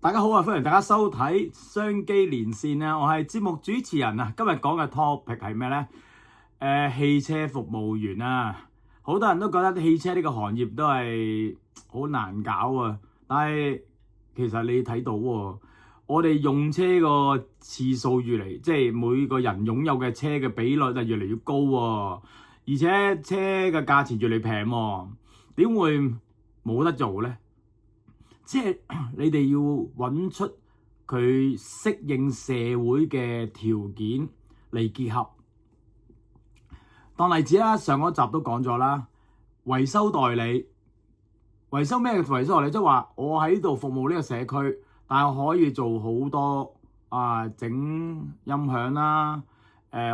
大家好啊，歡迎大家收睇商機連線啊！我係節目主持人啊，今日講嘅 topic 係咩呢？汽車服務員啊，好多人都覺得汽車呢個行業都係好難搞啊，但係其實你睇到喎，我哋用車個次數越嚟，即係每個人擁有嘅車嘅比率就越嚟越高喎，而且車嘅價錢越嚟平喎，點會冇得做呢？即係你哋要揾出佢適應社會嘅條件嚟結合。當例子啦，上一集都講咗啦，維修代理，維修咩維修代理？即係話我喺度服務呢個社區，但係我可以做好多整音響啦，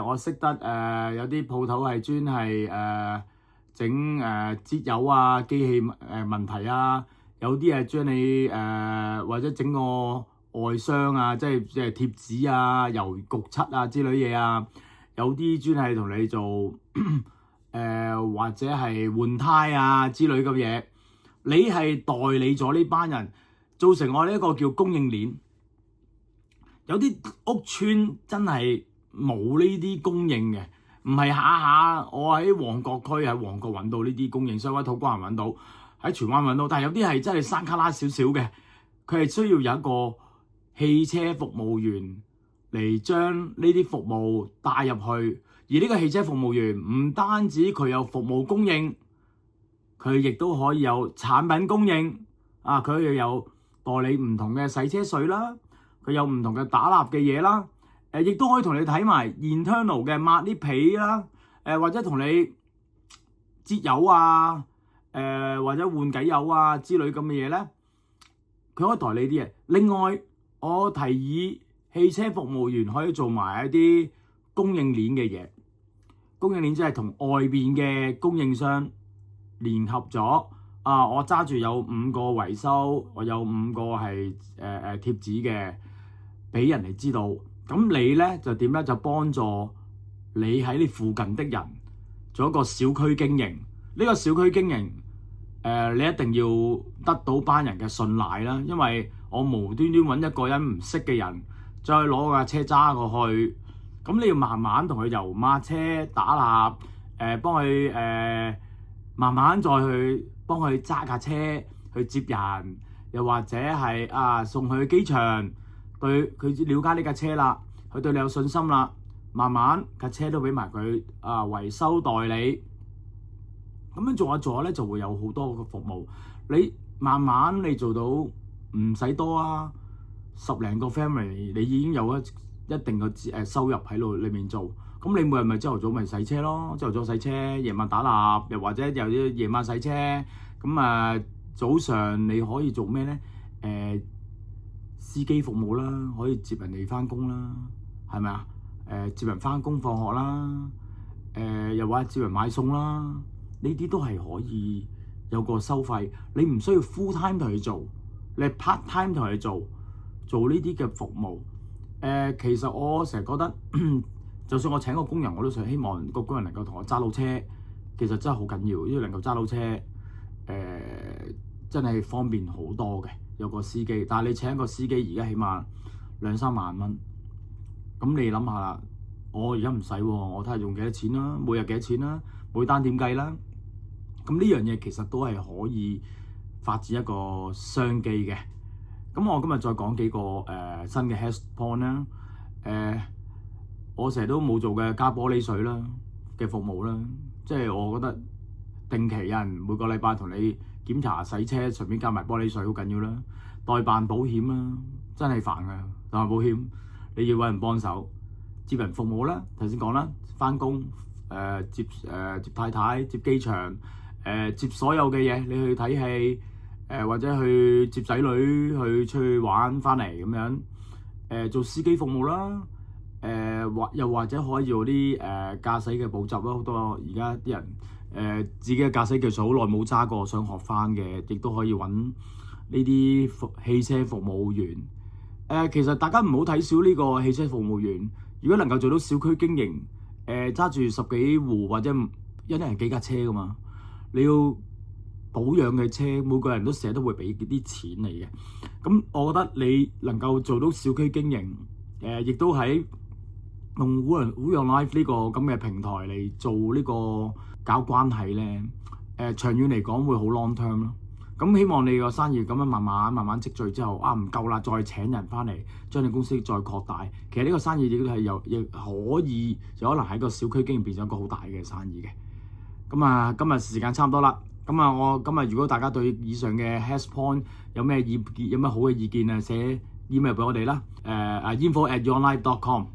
我識得有啲鋪頭係專係整節油啊、機器問題啊。有啲係將你或者整個外箱啊，即係貼紙啊、油焗漆啊之類嘢啊。有啲專係同你做或者係換胎啊之類咁嘢。你係代理咗呢班人，造成我呢一個叫供應鏈。有啲屋邨真係冇呢啲供應嘅，唔係下下我喺旺角區喺旺角揾到呢啲供應商，或者土瓜灣揾到。喺荃灣揾到，但係有啲係真係山卡拉少少嘅，佢係需要有一個汽車服務員嚟將呢啲服務帶入去。而呢個汽車服務員唔單止佢有服務供應，佢亦都可以有產品供應。佢又有代理唔同嘅洗車水啦，佢有唔同嘅打蠟嘅嘢啦，亦都可以同你睇埋 internal 嘅抹啲皮啦，或者同你節油啊。或者換機油啊之類咁嘅嘢咧，佢可以代理啲嘢。另外，我提議汽車服務員可以做埋一啲供應鏈嘅嘢。供應鏈即係同外邊嘅供應商聯合咗。我揸住有5個維修，我有5個係貼紙嘅，俾人哋知道。咁你咧就點咧？就幫助你喺你附近的人做一個小區經營。呢個小區經營，你一定要得到班人嘅信賴啦，因為我無端端揾一個人唔識嘅人，再攞架車揸過去，咁你要慢慢同佢油抹車、打蠟，幫佢慢慢再去幫佢揸架車去接人，又或者係送佢去機場，對佢了解呢架車啦，佢對你有信心啦，慢慢架車都俾埋佢維修代理。咁樣做下做下咧，就會有好多個服務。你慢慢你做到唔使多啊，10零個 family，你已經有一定嘅收入喺度裏面做。咁你每日咪朝頭早咪洗車咯，朝頭早洗車，夜晚打蠟，又或者又要夜晚洗車。咁早上你可以做咩咧？司機服務啦，可以接人哋翻工啦，係咪啊？接人翻工放學啦，又或者接人買餸啦。呢啲都係可以有個收費，你唔需要 full time 同佢做，你 part time 同佢做呢啲嘅服務。其實我成日覺得，就算我請個工人，我都想希望個工人能夠同我揸到車。其實真係好緊要，因為能夠揸到車，真係方便好多嘅。有個司機，但係你請一個司機而家起碼2-3萬蚊，咁你諗下啦，我而家唔使喎，我睇下用幾多錢啦，每日幾多錢啦，每單點計啦。咁呢樣嘢其實都係可以發展一個商機嘅。咁我今日再講幾個新嘅 head point 啦。我成日都冇做嘅加玻璃水啦嘅服務啦，即係我覺得定期有人每個禮拜同你檢查洗車，順便加埋玻璃水好緊要啦。代辦保險啦，真係煩㗎。代辦保險你要揾人幫手，接人服務啦。頭先講啦，返工接太太、接機場。接所有嘅嘢，你去睇戲，或者去接仔女去出去玩翻嚟咁樣，做司機服務啦，又或者可以做啲駕駛嘅補習啦。好多而家啲人自己嘅駕駛技術好耐冇揸過，想學翻嘅，亦都可以揾呢啲汽車服務員。其實大家唔好睇少呢個汽車服務員，如果能夠做到小區經營，揸住10幾戶或者一人幾架車噶嘛。你要保養嘅車，每個人都捨得會俾啲錢你嘅。咁我覺得你能夠做到小區經營，亦都喺用 Woo Your Life 呢個咁嘅平台嚟做呢個搞關係咧，長遠嚟講會好 long term 咯。咁希望你個生意咁樣慢慢積聚之後，唔夠啦，再請人翻嚟，將你公司再擴大。其實呢個生意亦都係有可能喺個小區經營變咗一個好大嘅生意嘅。咁今日時間差唔多啦。我今日如果大家對以上嘅 hash point 有咩意見，有咩好嘅意見寫 email 俾我哋啦。info@yourlife.com